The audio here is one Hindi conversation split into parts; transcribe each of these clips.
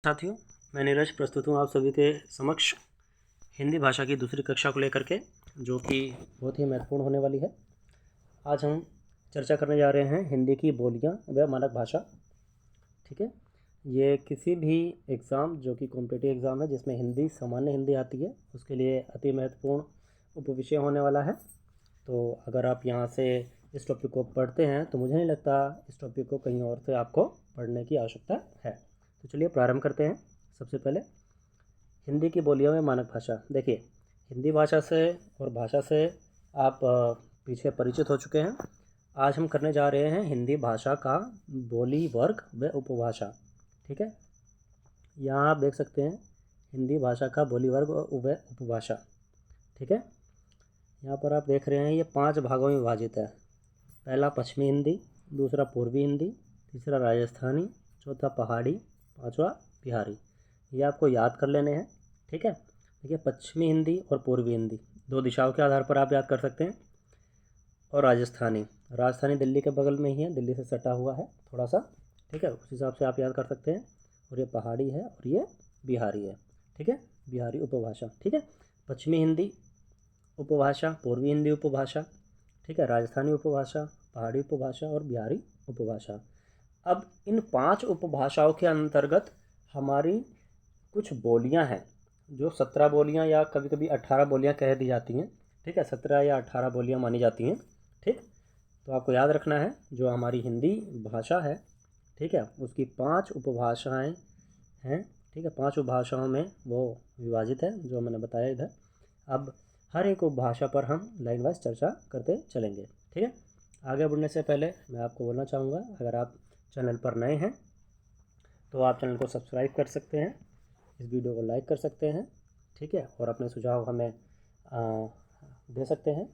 साथियों, मैं नीरज प्रस्तुत हूँ आप सभी के समक्ष हिंदी भाषा की दूसरी कक्षा को लेकर के, जो कि बहुत ही महत्वपूर्ण होने वाली है। आज हम चर्चा करने जा रहे हैं हिंदी की बोलियाँ व मानक भाषा। ठीक है, ये किसी भी एग्ज़ाम जो कि कॉम्पिटिटिव एग्ज़ाम है जिसमें हिंदी सामान्य हिंदी आती है, उसके लिए अति महत्वपूर्ण उपविषय होने वाला है। तो अगर आप यहाँ से इस टॉपिक को पढ़ते हैं तो मुझे नहीं लगता इस टॉपिक को कहीं और से आपको पढ़ने की आवश्यकता है। तो चलिए प्रारंभ करते हैं। सबसे पहले हिंदी की बोलियों में मानक भाषा। देखिए, हिंदी भाषा से और भाषा से आप पीछे परिचित हो चुके हैं। आज हम करने जा रहे हैं हिंदी भाषा का बोली वर्ग व उपभाषा। ठीक है, यहाँ आप देख सकते हैं हिंदी भाषा का बोली वर्ग व उपभाषा। ठीक है, यहाँ पर आप देख रहे हैं ये 5 भागों में विभाजित है। पहला पश्चिमी हिंदी, दूसरा पूर्वी हिंदी, तीसरा राजस्थानी, चौथा पहाड़ी, पांचवा बिहारी। ये आपको याद कर लेने हैं। ठीक है, देखिए पश्चिमी हिंदी और पूर्वी हिंदी 2 दिशाओं के आधार पर आप याद कर सकते हैं। और राजधानी दिल्ली के बगल में ही है, दिल्ली से सटा हुआ है थोड़ा सा। ठीक है, उस हिसाब से आप याद कर सकते हैं। और ये पहाड़ी है और ये बिहारी है। ठीक है, बिहारी उपभाषा। ठीक है, पश्चिमी हिंदी उपभाषा, पूर्वी हिंदी उपभाषा, ठीक है, राजस्थानी उपभाषा, पहाड़ी उपभाषा और बिहारी उपभाषा। अब इन 5 उपभाषाओं के अंतर्गत हमारी कुछ बोलियां हैं, जो 17 बोलियां या कभी कभी 18 बोलियां कह दी जाती हैं। ठीक है, 17 या 18 बोलियां मानी जाती हैं। ठीक, तो आपको याद रखना है जो हमारी हिंदी भाषा है, ठीक है, उसकी 5 उपभाषाएं हैं। ठीक है, 5 उपभाषाओं में वो विभाजित है जो मैंने बताया इधर। अब हर एक उपभाषा पर हम लाइन वाइज चर्चा करते चलेंगे। ठीक है, आगे बढ़ने से पहले मैं आपको बोलना चाहूँगा, अगर आप चैनल पर नए हैं तो आप चैनल को सब्सक्राइब कर सकते हैं, इस वीडियो को लाइक कर सकते हैं। ठीक है, और अपने सुझाव हमें दे सकते हैं।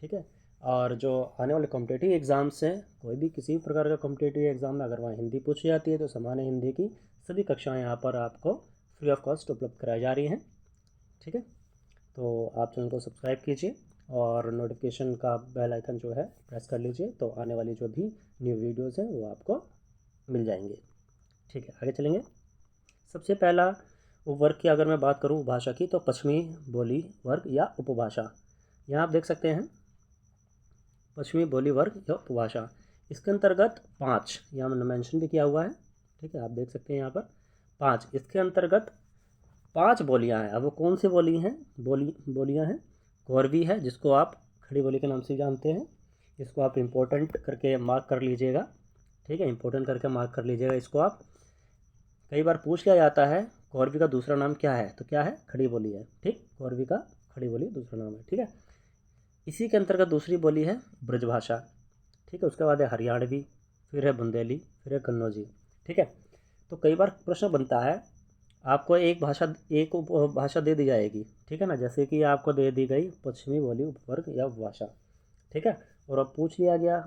ठीक है, और जो आने वाले कॉम्पिटिटिव एग्ज़ाम्स हैं, कोई भी किसी भी प्रकार का कॉम्पिटिटिव एग्ज़ाम में अगर वहाँ हिंदी पूछी जाती है तो सामान्य हिंदी की सभी कक्षाएँ यहाँ पर आपको फ्री ऑफ कॉस्ट उपलब्ध कराई जा रही हैं। ठीक है, तो आप चैनल को सब्सक्राइब कीजिए और नोटिफिकेशन का बेल आइकन जो है प्रेस कर लीजिए, तो आने वाली जो भी न्यू वीडियोज़ हैं वो आपको मिल जाएंगे। ठीक है, आगे चलेंगे। सबसे पहला वर्ग की अगर मैं बात करूँ भाषा की, तो पश्चिमी बोली वर्ग या उपभाषा। यहाँ आप देख सकते हैं पश्चिमी बोली वर्ग या उपभाषा। इसके अंतर्गत 5 यहाँ मैंने मेंशन भी किया हुआ है। ठीक है, आप देख सकते हैं यहाँ पर 5, इसके अंतर्गत 5 बोलियाँ हैं। अब वो कौन सी बोली हैं? बोलियाँ हैं कोरवी है, जिसको आप खड़ी बोली के नाम से जानते हैं। इसको आप इम्पोर्टेंट करके मार्क कर लीजिएगा। ठीक है, इम्पोर्टेंट करके मार्क कर लीजिएगा इसको आप। कई बार पूछ लिया जाता है कोरवी का दूसरा नाम क्या है, तो क्या है? खड़ी बोली है। ठीक, कोरवी का खड़ी बोली दूसरा नाम है। ठीक है, इसी के अंतर्गत दूसरी बोली है ब्रजभाषा। ठीक है, उसके बाद है हरियाणवी, फिर है बुंदेली, फिर है कन्नौजी। ठीक है, तो कई बार प्रश्न बनता है, आपको एक भाषा दे दी जाएगी। ठीक है ना, जैसे कि आपको दे दी गई पश्चिमी बोली उपवर्ग या उपभाषा। ठीक है, और अब पूछ लिया गया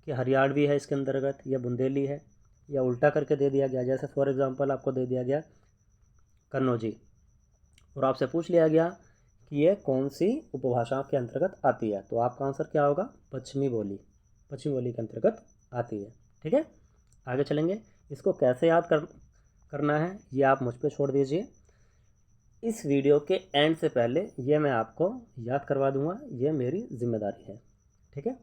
कि हरियाणवी है इसके अंतर्गत या बुंदेली है, या उल्टा करके दे दिया गया। जैसे फॉर एग्जांपल आपको दे दिया गया कन्नौजी, और आपसे पूछ लिया गया कि ये कौन सी उपभाषा के अंतर्गत आती है, तो आपका आंसर क्या होगा? पश्चिमी बोली के अंतर्गत आती है। ठीक है, आगे चलेंगे। इसको कैसे याद करना है ये आप मुझ पर छोड़ दीजिए। इस वीडियो के एंड से पहले ये मैं आपको याद करवा दूंगा, ये मेरी जिम्मेदारी है। ठीक है,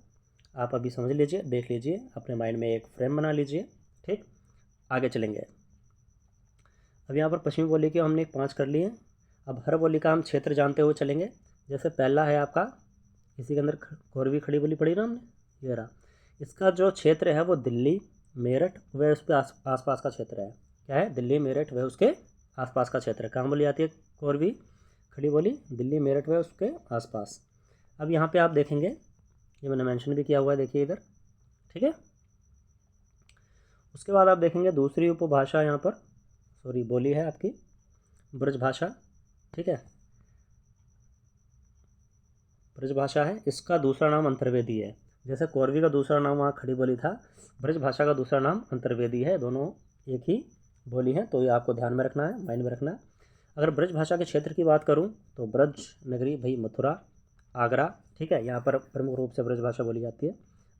आप अभी समझ लीजिए, देख लीजिए, अपने माइंड में एक फ्रेम बना लीजिए। ठीक, आगे चलेंगे। अब यहाँ पर पश्चिमी बोली के हमने 5 कर लिए। अब हर बोली का हम क्षेत्र जानते हुए चलेंगे। जैसे पहला है आपका, इसी के अंदर कोरवी खड़ी बोली पड़ी ना हमने, ये रहा। इसका जो क्षेत्र है वो दिल्ली, मेरठ व उसके आसपास का क्षेत्र है। क्या है? दिल्ली, मेरठ व उसके आसपास का क्षेत्र है। कहाँ बोली जाती है कोरवी खड़ी बोली? दिल्ली, मेरठ व उसके आसपास। अब यहाँ पे आप देखेंगे, ये मैंने मेंशन भी किया हुआ है, देखिए इधर। ठीक है, उसके बाद आप देखेंगे दूसरी उपभाषा यहाँ पर, बोली है आपकी ब्रजभाषा। ठीक है, ब्रजभाषा है, इसका दूसरा नाम अंतर्वेदी है। जैसे कोरवी का दूसरा नाम वहाँ खड़ी बोली था, ब्रजभाषा का दूसरा नाम अंतर्वेदी है। दोनों एक ही बोली है, तो ये आपको ध्यान में रखना है, माइंड में रखना है। अगर ब्रजभाषा के क्षेत्र की बात करूँ तो ब्रज नगरी भाई मथुरा, आगरा। ठीक है, यहाँ पर प्रमुख रूप से ब्रजभाषा बोली जाती है।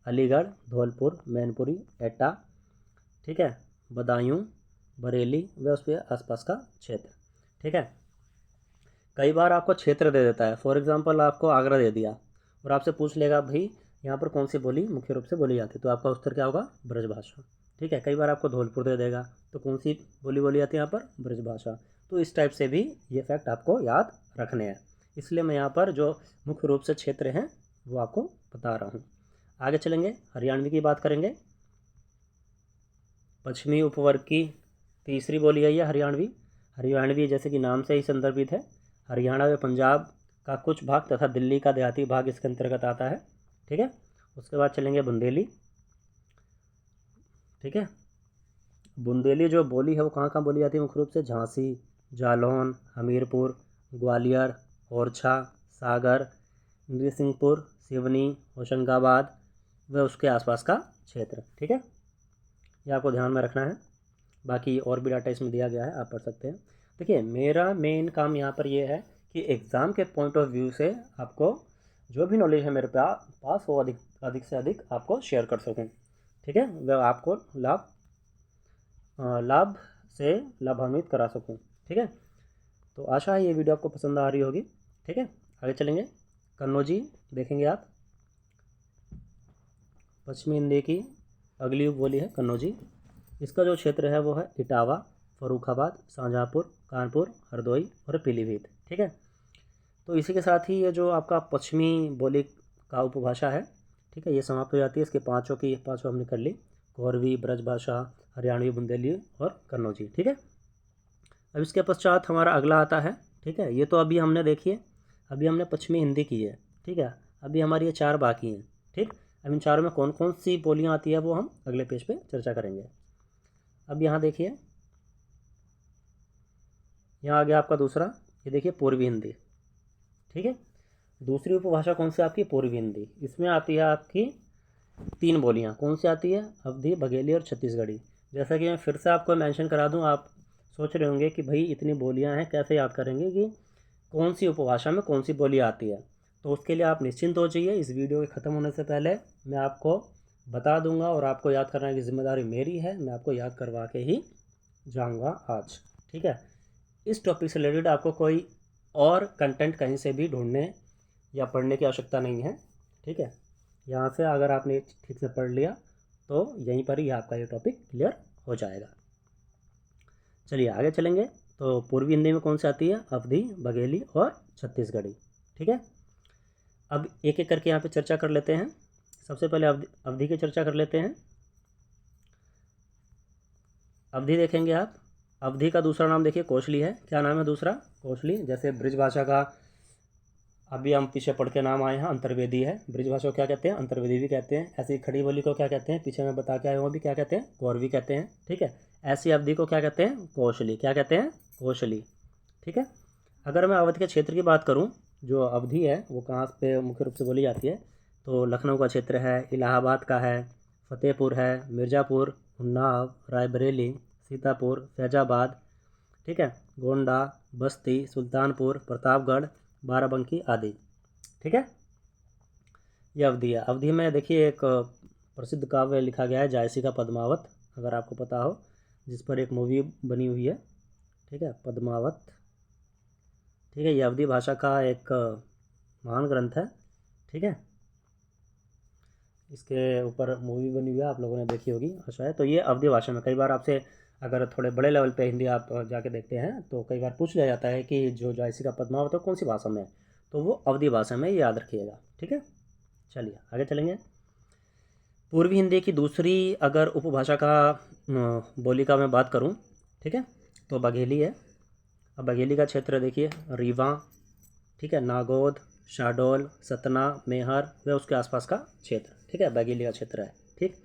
अलीगढ़, धौलपुर, मैनपुरी, एटा, ठीक है, बदायूं, बरेली व उसके आसपास का क्षेत्र। ठीक है, कई बार आपको क्षेत्र दे देता है। फॉर एग्जांपल आपको आगरा दे दिया और आपसे पूछ लेगा भाई यहाँ पर कौन सी बोली मुख्य रूप से बोली जाती है, तो आपका उत्तर क्या होगा? ब्रजभाषा। ठीक है, कई बार आपको धौलपुर दे देगा तो कौन सी बोली बोली जाती है यहाँ पर? ब्रजभाषा। तो इस टाइप से भी ये फैक्ट आपको याद रखने हैं, इसलिए मैं यहाँ पर जो मुख्य रूप से क्षेत्र हैं वो आपको बता रहा हूँ। आगे चलेंगे, हरियाणवी की बात करेंगे। पश्चिमी उपवर्ग की तीसरी बोली है ये हरियाणवी। हरियाणवी जैसे कि नाम से ही संदर्भित है, हरियाणा व पंजाब का कुछ भाग तथा दिल्ली का देहाती भाग इसके अंतर्गत आता है। ठीक है, उसके बाद चलेंगे बुंदेली। ठीक है, बुंदेली जो बोली है वो कहाँ कहाँ बोली जाती है मुख्य रूप से? झांसी, जालौन, हमीरपुर, ग्वालियर, ओरछा, सागर, नरसिंहपुर, सिवनी, होशंगाबाद व उसके आसपास का क्षेत्र। ठीक है, ये आपको ध्यान में रखना है। बाकी और भी डाटा इसमें दिया गया है, आप पढ़ सकते हैं। देखिए, मेरा मेन काम यहाँ पर ये है कि एग्ज़ाम के पॉइंट ऑफ व्यू से आपको जो भी नॉलेज है मेरे पास वो अधिक से अधिक आपको शेयर कर सकूँ। ठीक है, वह आपको लाभ से लाभान्वित करा सकूँ। ठीक है, तो आशा है ये वीडियो आपको पसंद आ रही होगी। ठीक है, आगे चलेंगे। कन्नौजी देखेंगे आप, पश्चिमी हिंदी की अगली बोली है कन्नौजी। इसका जो क्षेत्र है वो है इटावा, फर्रुखाबाद, शाहजहाँपुर, कानपुर, हरदोई और पीलीभीत। ठीक है, तो इसी के साथ ही ये जो आपका पश्चिमी बोली का उपभाषा है, ठीक है, ये समाप्त हो जाती है। इसके पाँचों हमने कर ली, गौरवी, ब्रजभाषा, हरियाणवी, बुंदेली और कन्नौजी। ठीक है, अब इसके पश्चात हमारा अगला आता है। ठीक है, ये तो अभी हमने देखिए, अभी हमने पश्चिमी हिंदी की है। ठीक है, अभी हमारी ये 4 बाकी हैं। ठीक, अब इन चारों में कौन कौन सी बोलियाँ आती है वो हम अगले पेज पे चर्चा करेंगे। अब यहाँ देखिए, यहाँ आ गया आपका दूसरा, ये देखिए पूर्वी हिंदी। ठीक है, दूसरी उपभाषा कौन सी आपकी? पूर्वी हिंदी। इसमें आती है आपकी 3 बोलियाँ। कौन सी आती है? अवधी, बघेली और छत्तीसगढ़ी। जैसा कि मैं फिर से आपको मेंशन करा दूं, आप सोच रहे होंगे कि भाई इतनी बोलियाँ हैं, कैसे याद करेंगे कि कौन सी उपभाषा में कौन सी बोली आती है। तो उसके लिए आप निश्चिंत हो जाइए, इस वीडियो के ख़त्म होने से पहले मैं आपको बता दूंगा और आपको याद करने की जिम्मेदारी मेरी है। मैं आपको याद करवा के ही जाऊँगा आज। ठीक है, इस टॉपिक से रिलेटेड आपको कोई और कंटेंट कहीं से भी ढूंढने या पढ़ने की आवश्यकता नहीं है। ठीक है, यहाँ से अगर आपने ठीक से पढ़ लिया तो यहीं पर ही आपका ये टॉपिक क्लियर हो जाएगा। चलिए आगे चलेंगे। तो पूर्वी हिंदी में कौन सी आती है? अवधी, बघेली और छत्तीसगढ़ी। ठीक है, अब एक एक करके यहाँ पे चर्चा कर लेते हैं। सबसे पहले अवधी की चर्चा कर लेते हैं। अवधी देखेंगे आप, अवधी का दूसरा नाम देखिए कोशली है। क्या नाम है दूसरा? कोशली। जैसे ब्रिजभाषा का अभी हम पीछे पढ़ के नाम आए हैं अंतर्वेदी है, ब्रिजभाषा को क्या कहते हैं? अंतर्वेदी भी कहते हैं। ऐसी खड़ी बोली को क्या कहते हैं? पीछे मैं बता के आया हूँ, भी क्या कहते हैं? गौरवी कहते हैं। ठीक है, ऐसी अवधि को क्या कहते हैं? कोशली। क्या कहते हैं? कोशली। ठीक है, अगर मैं अवध के क्षेत्र की बात करूँ, जो अवधि है वो कहाँ पे मुख्य रूप से बोली जाती है, तो लखनऊ का क्षेत्र है, इलाहाबाद का है, फतेहपुर है, मिर्ज़ापुर, उन्नाव, रायबरेली, सीतापुर, फैजाबाद, ठीक है, गोंडा, बस्ती, सुल्तानपुर, प्रतापगढ़, बाराबंकी आदि। ठीक है, यह अवधि है। अवधि में देखिए एक प्रसिद्ध काव्य लिखा गया है जायसी का पद्मावत, अगर आपको पता हो, जिस पर एक मूवी बनी हुई है। ठीक है, पद्मावत। ठीक है, यह अवधि भाषा का एक महान ग्रंथ है। ठीक है, इसके ऊपर मूवी बनी हुई है, आप लोगों ने देखी होगी आशा है। तो ये अवधि भाषा में, कई बार आपसे अगर थोड़े बड़े लेवल पे हिंदी आप जाके देखते हैं तो कई बार पूछ लिया जाता है कि जो जायसी का पद्मावत है कौन सी भाषा में है, तो वो अवधि भाषा में, याद रखिएगा। ठीक है, चलिए आगे चलेंगे। पूर्वी हिंदी की दूसरी अगर उपभाषा का बोली का मैं बात करूं, ठीक है, तो बघेली है। अब बघेली का क्षेत्र देखिए, रीवा, ठीक है, नागौद, शाहडोल, सतना, मेहर व उसके आसपास का क्षेत्र। ठीक है, बघेली का क्षेत्र है। ठीक,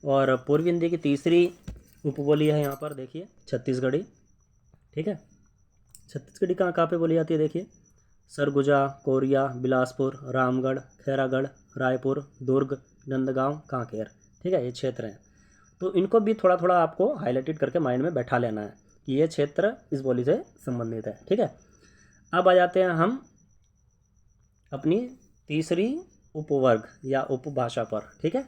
और पूर्वी हिंदी की तीसरी उपबोली है यहाँ पर देखिए, छत्तीसगढ़ी। ठीक है, छत्तीसगढ़ी कहाँ कहाँ पे बोली जाती है देखिए, सरगुजा, कोरिया, बिलासपुर, रामगढ़, खैरागढ़, रायपुर, दुर्ग, नंदगांव, कांकेर। ठीक है, ये क्षेत्र हैं। तो इनको भी थोड़ा थोड़ा आपको हाईलाइटेड करके माइंड में बैठा लेना है कि ये क्षेत्र इस बोली से संबंधित है। ठीक है, अब आ जाते हैं हम अपनी तीसरी उपवर्ग या उपभाषा पर। ठीक है,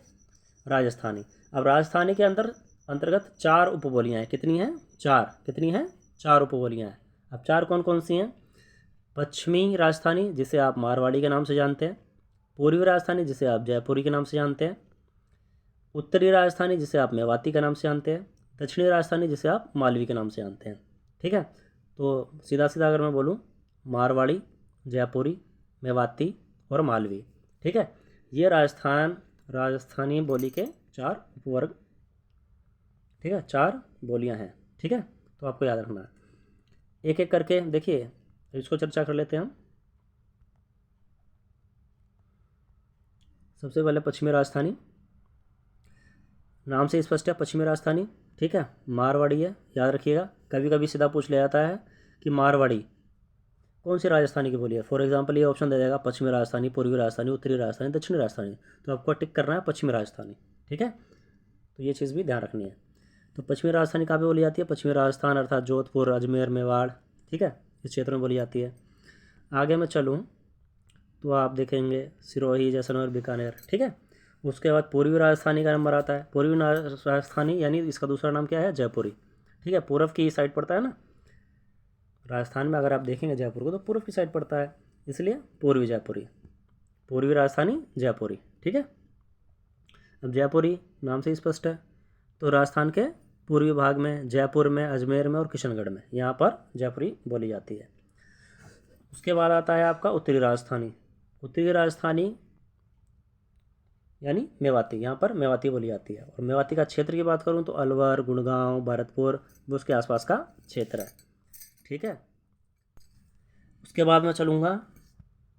राजस्थानी। अब राजस्थानी के अंदर अंतर्गत 4 उपबोलियाँ हैं। कितनी हैं? 4। कितनी हैं? 4 उपबोलियाँ हैं। अब 4 कौन कौन सी हैं? पश्चिमी राजस्थानी, जिसे आप मारवाड़ी के नाम से जानते हैं। पूर्वी राजस्थानी, जिसे आप जयपुरी के नाम से जानते हैं। उत्तरी राजस्थानी, जिसे आप मेवाती के नाम से जानते हैं। दक्षिणी राजस्थानी, जिसे आप मालवी के नाम से जानते हैं। ठीक है, तो सीधा सीधा अगर मैं बोलूँ, मारवाड़ी, जयपुरी, मेवाती और मालवी। ठीक है, ये राजस्थानी बोली के 4 उपवर्ग, ठीक है, 4 बोलियां हैं। ठीक है, तो आपको याद रखना है। एक एक करके देखिए, इसको चर्चा कर लेते हैं हम। सबसे पहले पश्चिमी राजस्थानी, नाम से स्पष्ट है, पश्चिमी राजस्थानी। ठीक है, मारवाड़ी है, याद रखिएगा। कभी कभी सीधा पूछ लिया जाता है कि मारवाड़ी कौन सी राजस्थानी की बोली है। फॉर एग्जांपल ये ऑप्शन दे देगा पश्चिमी राजस्थानी, पूर्वी राजस्थानी, उत्तरी राजस्थानी, दक्षिणी राजस्थानी, तो आपको टिक करना है पश्चिमी राजस्थानी। ठीक है, तो ये चीज़ भी ध्यान रखनी है। तो पश्चिमी राजस्थानी कहाँ पे बोली जाती है? पश्चिमी राजस्थान अर्थात जोधपुर, अजमेर, मेवाड़, ठीक है, इस क्षेत्र में बोली जाती है। आगे मैं चलूँ तो आप देखेंगे सिरोही, जैसलमेर, बीकानेर। ठीक है, उसके बाद पूर्वी राजस्थानी का नंबर आता है। पूर्वी राजस्थानी यानी इसका दूसरा नाम क्या है? जयपुरी। ठीक है, पूर्व की साइड पड़ता है ना राजस्थान में, अगर आप देखेंगे जयपुर को तो पूर्व की साइड पड़ता है, इसलिए पूर्वी जयपुरी, पूर्वी राजस्थानी जयपुरी। ठीक है, अब जयपुरी नाम से स्पष्ट है, तो राजस्थान के पूर्वी भाग में, जयपुर में, अजमेर में और किशनगढ़ में यहाँ पर जयपुरी बोली जाती है। उसके बाद आता है आपका उत्तरी राजस्थानी। उत्तरी राजस्थानी यानी मेवाती, यहाँ पर मेवाती बोली जाती है। और मेवाती का क्षेत्र की बात करूँ तो अलवर, गुड़गांव, भरतपुर, वो उसके आसपास का क्षेत्र है। ठीक है, उसके बाद मैं चलूँगा,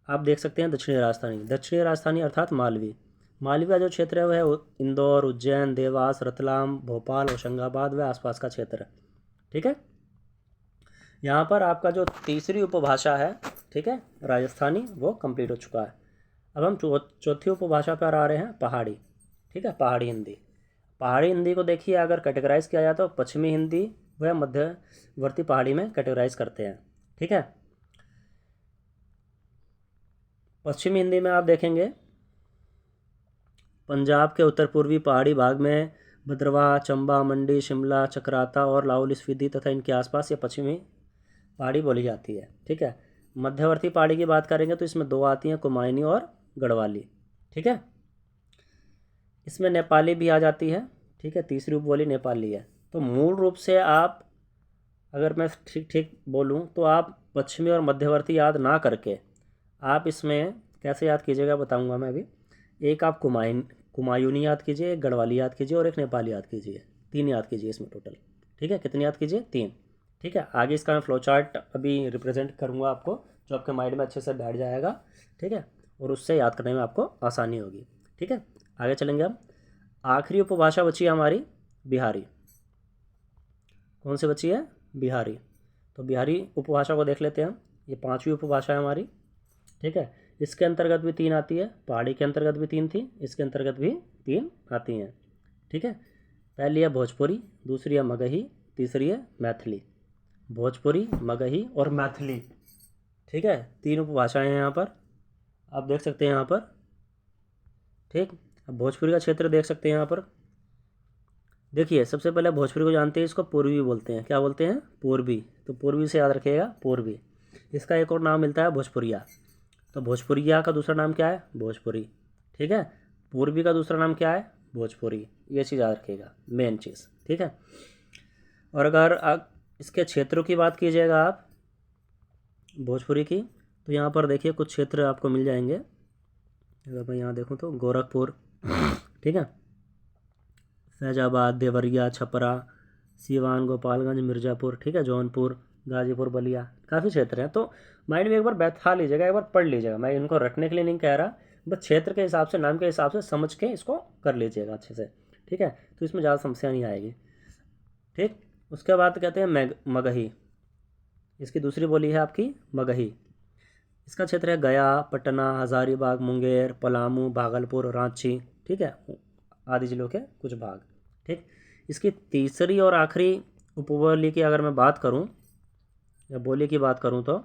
आप देख सकते हैं दक्षिणी राजस्थानी। दक्षिणी राजस्थानी अर्थात मालवी। मालवी का जो क्षेत्र है वह इंदौर, उज्जैन, देवास, रतलाम, भोपाल, होशंगाबाद व आसपास का क्षेत्र है। ठीक है, यहाँ पर आपका जो तीसरी उपभाषा है, ठीक है, राजस्थानी, वो कंप्लीट हो चुका है। अब हम चौथी उपभाषा पर आ रहे हैं, पहाड़ी। ठीक है, पहाड़ी हिंदी। पहाड़ी हिंदी को देखिए, अगर कैटेगराइज किया जाए तो पश्चिमी हिंदी व मध्यवर्ती पहाड़ी में कैटेगराइज करते हैं। ठीक है, पश्चिमी हिंदी में आप देखेंगे पंजाब के उत्तर पूर्वी पहाड़ी भाग में भद्रवाह, चंबा, मंडी, शिमला, चकराता और लाहौल स्पीति तथा इनके आसपास ये पश्चिमी पहाड़ी बोली जाती है। ठीक है, मध्यवर्ती पहाड़ी की बात करेंगे तो इसमें 2 आती हैं, कुमायूनी और गढ़वाली। ठीक है, इसमें नेपाली भी आ जाती है। ठीक है, तीसरी उपबोली नेपाली है। तो मूल रूप से आप, अगर मैं ठीक ठीक बोलूँ तो आप पश्चिमी और मध्यवर्ती याद ना करके आप इसमें कैसे याद कीजिएगा बताऊंगा मैं अभी। एक आप कुमायूनी याद कीजिए, एक गढ़वाली याद कीजिए और एक नेपाली याद कीजिए। 3 याद कीजिए इसमें टोटल। ठीक है, कितनी याद कीजिए? 3। ठीक है, आगे इसका मैं फ्लो चार्ट अभी रिप्रेजेंट करूँगा आपको, जो आपके माइंड में अच्छे से बैठ जाएगा। ठीक है, और उससे याद करने में आपको आसानी होगी। ठीक है, आगे चलेंगे हम। आखिरी उपभाषा बची है हमारी बिहारी। कौन सी बची है? बिहारी। तो बिहारी उपभाषा को देख लेते हैं हम। ये 5वीं उपभाषा है हमारी। ठीक है, इसके अंतर्गत भी 3 आती है, पहाड़ी के अंतर्गत भी 3 थी, इसके अंतर्गत भी 3 आती हैं। ठीक है, पहली है भोजपुरी, दूसरी है मगही, तीसरी है मैथिली। भोजपुरी, मगही और मैथिली। ठीक है, 3 उपभाषाएं हैं यहाँ पर, आप देख सकते हैं यहाँ पर। ठीक, अब भोजपुरी का क्षेत्र देख सकते हैं यहाँ पर। देखिए, सबसे पहले भोजपुरी को जानते हैं, इसको पूर्वी बोलते हैं। क्या बोलते हैं? पूर्वी। तो पूर्वी से याद रखिएगा, पूर्वी। इसका एक और नाम मिलता है भोजपुरिया। तो भोजपुरिया का दूसरा नाम क्या है? भोजपुरी। ठीक है, पूर्वी का दूसरा नाम क्या है? भोजपुरी। ये चीज़ याद रखिएगा, मेन चीज़। ठीक है, और अगर इसके क्षेत्रों की बात कीजिएगा आप भोजपुरी की, तो यहाँ पर देखिए कुछ क्षेत्र आपको मिल जाएंगे। अगर मैं यहाँ देखूँ तो गोरखपुर, ठीक है, फैजाबाद, देवरिया, छपरा, सीवान, गोपालगंज, मिर्ज़ापुर, ठीक है, जौनपुर, गाजीपुर, बलिया, काफ़ी क्षेत्र हैं। तो माइंड में एक बार बैठा लीजिएगा, एक बार पढ़ लीजिएगा। मैं इनको रटने के लिए नहीं कह रहा, बस क्षेत्र के हिसाब से, नाम के हिसाब से समझ के इसको कर लीजिएगा अच्छे से। ठीक है, तो इसमें ज़्यादा समस्या नहीं आएगी। ठीक, उसके बाद कहते हैं मगही। इसकी दूसरी बोली है आपकी मगही। इसका क्षेत्र है गया, पटना, हज़ारीबाग, मुंगेर, पलामू, भागलपुर, रांची, ठीक है, आदि जिलों के कुछ भाग। ठीक, इसकी तीसरी और आखिरी उपबोली की अगर मैं बात करूं या बोली की बात करूं तो,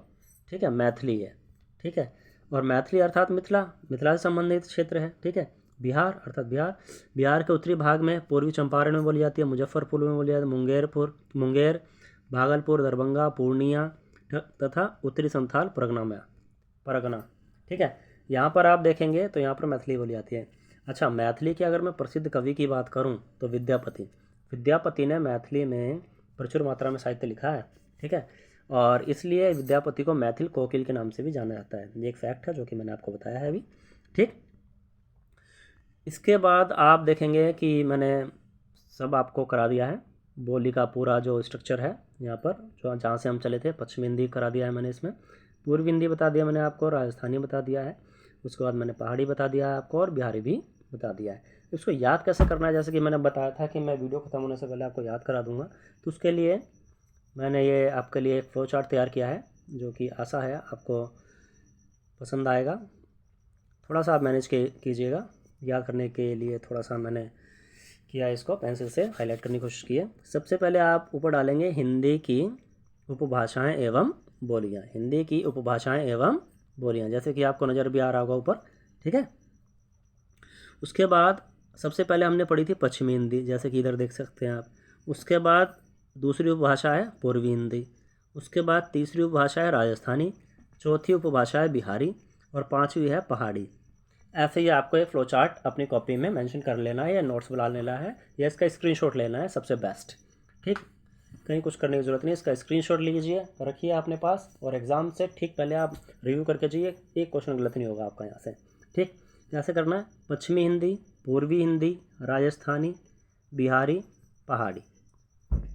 ठीक है, मैथिली है। ठीक है, और मैथिली अर्थात मिथिला, मिथिला से संबंधित क्षेत्र है। ठीक है, बिहार अर्थात बिहार। बिहार के उत्तरी भाग में पूर्वी चंपारण में बोली जाती है, मुजफ्फरपुर में बोली जाती है, मुंगेर, भागलपुर, दरभंगा, पूर्णिया तथा उत्तरी संथाल परगना। ठीक है, यहाँ पर आप देखेंगे तो यहाँ पर मैथिली बोली जाती है। अच्छा, मैथिली की अगर मैं प्रसिद्ध कवि की बात करूँ तो विद्यापति ने मैथिली में प्रचुर मात्रा में साहित्य लिखा है। ठीक है, और इसलिए विद्यापति को मैथिल कोकिल के नाम से भी जाना जाता है। ये एक फैक्ट है जो कि मैंने आपको बताया है अभी। ठीक, इसके बाद आप देखेंगे कि मैंने सब आपको करा दिया है, बोली का पूरा जो स्ट्रक्चर है यहाँ पर, जो जहाँ से हम चले थे। पश्चिमी हिंदी करा दिया है मैंने, इसमें पूर्वी हिंदी बता दिया मैंने आपको, राजस्थानी बता दिया है, उसके बाद मैंने पहाड़ी बता दिया है आपको, और बिहारी भी बता दिया है। इसको याद कैसे करना है, जैसे कि मैंने बताया था कि मैं वीडियो ख़त्म होने से पहले आपको याद करा दूंगा, तो उसके लिए मैंने ये आपके लिए एक फ्लो चार्ट तैयार किया है, जो कि आशा है आपको पसंद आएगा। थोड़ा सा आप मैनेज कीजिएगा, याद करने के लिए थोड़ा सा मैंने किया, इसको पेंसिल से हाईलाइट करने की कोशिश की है। सबसे पहले आप ऊपर डालेंगे हिंदी की उपभाषाएं एवं बोलियां, हिंदी की उपभाषाएं एवं बोलियां, जैसे कि आपको नज़र भी आ रहा होगा ऊपर। ठीक है, उसके बाद सबसे पहले हमने पढ़ी थी पश्चिमी हिंदी, जैसे कि इधर देख सकते हैं आप। उसके बाद दूसरी उपभाषा है पूर्वी हिंदी, उसके बाद तीसरी उपभाषा है राजस्थानी, चौथी उपभाषा है बिहारी, और पांचवी है पहाड़ी। ऐसे ही आपको ये फ्लो चार्ट अपनी कॉपी में मेंशन कर लेना है, या नोट्स बना लेना है, या इसका स्क्रीनशॉट लेना है, सबसे बेस्ट। ठीक, कहीं कुछ करने की ज़रूरत नहीं, इसका स्क्रीनशॉट लीजिए, रखिए अपने पास, और एग्ज़ाम से ठीक पहले आप रिव्यू करके जाइए, एक क्वेश्चन गलत नहीं होगा आपका यहाँ से। ठीक, कैसे करना है, पश्चिमी हिंदी, पूर्वी हिंदी, राजस्थानी, बिहारी, पहाड़ी,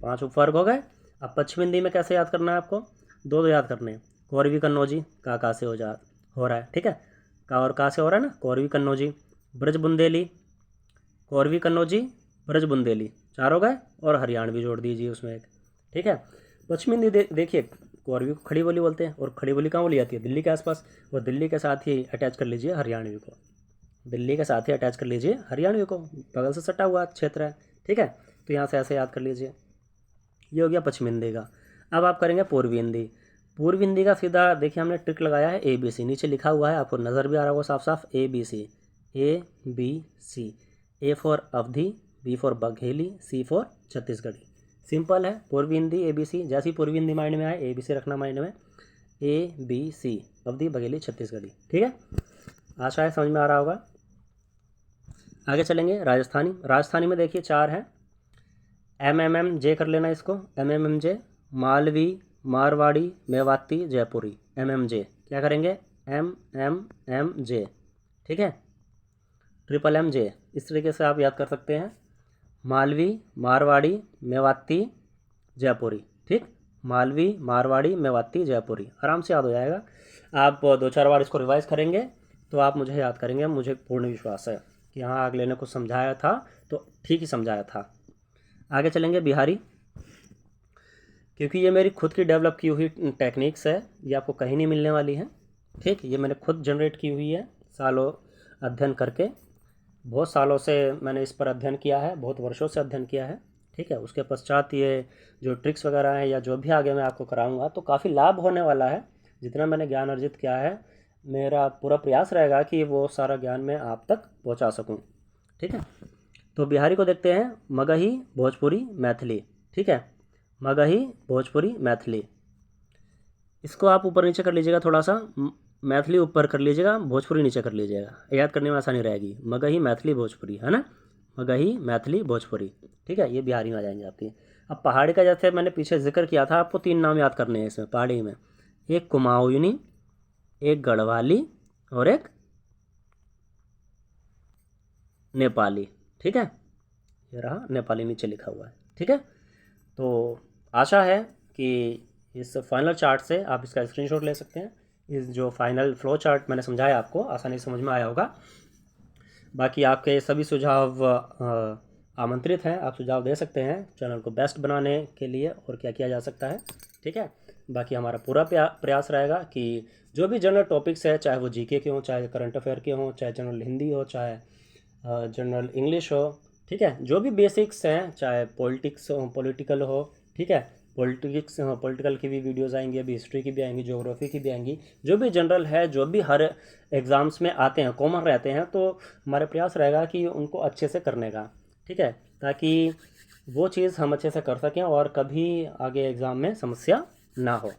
5 उपवर्ग हो गए। अब पश्चिमी हिंदी में कैसे याद करना है आपको, दो याद करने हैं, कौरवी कन्नौजी, का से हो रहा है। ठीक है, का और का से हो रहा है ना, कौरवी कन्नौजी, ब्रज बुंदेली, कौरवी कन्नौजी, ब्रज बुंदेली, 4 हो गए, और हरियाणवी जोड़ दीजिए उसमें एक। ठीक है, पश्चिमी हिंदी देखिए, कौरवी को खड़ी बोली बोलते हैं, और खड़ी बोली कहाँ बोली जाती है, दिल्ली के आसपास, और दिल्ली के साथ ही अटैच कर लीजिए हरियाणवी को, दिल्ली के साथ ही अटैच कर लीजिए हरियाणवी को, बगल से सटा हुआ क्षेत्र है। ठीक है, तो यहाँ से ऐसे याद कर लीजिए, ये हो गया पश्चिमी हिंदी का। अब आप करेंगे पूर्वी हिंदी। पूर्वी हिंदी का सीधा देखिए हमने ट्रिक लगाया है, ABC, नीचे लिखा हुआ है, आपको नज़र भी आ रहा होगा साफ साफ, ABC, A फॉर अवधि, B for Bagheli, C for Chhattisgarhi. Simple है, पूर्वी हिंदी ABC, जैसी पूर्वी हिंदी माइंड में आए ABC रखना माइंड में, ABC, अवधि, बघेली, छत्तीसगढ़ी। ठीक है, आशा है समझ में आ रहा होगा। आगे चलेंगे राजस्थानी में देखिए 4 है, MMJ कर लेना इसको, MMJ, मालवी, मारवाड़ी, मेवाती, जयपुरी, MMJ। क्या करेंगे, MMJ। ठीक है, MMJ, इस तरीके से आप याद कर सकते हैं, मालवी, मारवाड़ी, मेवाती, जयपुरी। ठीक, मालवी, मारवाड़ी, मेवाती, जयपुरी, आराम से याद हो जाएगा। आप 2-4 बार इसको रिवाइज करेंगे तो आप मुझे याद करेंगे, मुझे पूर्ण विश्वास है कि हाँ अगले ने कुछ समझाया था तो ठीक ही समझाया था। आगे चलेंगे बिहारी, क्योंकि ये मेरी खुद की डेवलप की हुई टेक्निक्स है, ये आपको कहीं नहीं मिलने वाली है। ठीक, ये मैंने खुद जनरेट की हुई है, सालों अध्ययन करके, बहुत सालों से मैंने इस पर अध्ययन किया है, बहुत वर्षों से अध्ययन किया है। ठीक है, उसके पश्चात ये जो ट्रिक्स वगैरह हैं या जो भी आगे मैं आपको कराऊंगा तो काफ़ी लाभ होने वाला है। जितना मैंने ज्ञान अर्जित किया है, मेरा पूरा प्रयास रहेगा कि वो सारा ज्ञान मैं आप तक पहुंचा सकूं। ठीक है, तो बिहारी को देखते हैं, मगही, भोजपुरी, मैथिली। ठीक है, मगही, भोजपुरी, मैथिली, इसको आप ऊपर नीचे कर लीजिएगा, थोड़ा सा मैथिली ऊपर कर लीजिएगा, भोजपुरी नीचे कर लीजिएगा, याद करने में आसानी रहेगी। मगही, मैथिली, भोजपुरी, है ना, मगही, मैथिली, भोजपुरी। ठीक है, ये बिहारी में आ जाएंगे आपकी। अब पहाड़ी का जैसे मैंने पीछे जिक्र किया था, आपको 3 नाम याद करने हैं इसमें पहाड़ी में, एक कुमाऊनी, एक गढ़वाली, और एक नेपाली। ठीक है, ये रहा नेपाली नीचे लिखा हुआ है। ठीक है, तो आशा है कि इस फाइनल चार्ट से आप इसका स्क्रीनशॉट ले सकते हैं। इस जो फाइनल फ्लो चार्ट मैंने समझाया आपको आसानी से समझ में आया होगा। बाकी आपके सभी सुझाव आमंत्रित हैं, आप सुझाव दे सकते हैं चैनल को बेस्ट बनाने के लिए और क्या किया जा सकता है। ठीक है, बाकी हमारा पूरा प्रयास रहेगा कि जो भी जनरल टॉपिक्स है, चाहे वो जीके के हों, चाहे करंट अफेयर के हों, चाहे जनरल हिंदी हो, चाहे जनरल इंग्लिश हो, ठीक है, जो भी बेसिक्स हैं, चाहे पॉलिटिक्स हो, पॉलिटिकल हो, ठीक है, पॉलिटिक्स पॉलिटिकल की भी वीडियोस आएंगी, अभी हिस्ट्री की भी आएंगी, ज्योग्राफी की भी आएंगी, जो भी जनरल है, जो भी हर एग्ज़ाम्स में आते हैं, कॉमन रहते हैं, तो हमारा प्रयास रहेगा कि उनको अच्छे से करने का, ठीक है, ताकि वो चीज़ हम अच्छे से कर सकें और कभी आगे एग्ज़ाम में समस्या ना हो,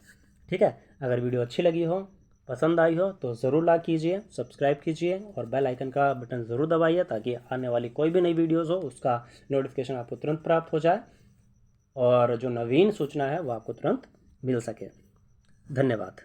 ठीक है। अगर वीडियो अच्छी लगी हो, पसंद आई हो, तो ज़रूर लाइक कीजिए, सब्सक्राइब कीजिए और बेल आइकन का बटन ज़रूर दबाइए, ताकि आने वाली कोई भी नई वीडियोज़ हो उसका नोटिफिकेशन आपको तुरंत प्राप्त हो जाए और जो नवीन सूचना है वो आपको तुरंत मिल सके। धन्यवाद।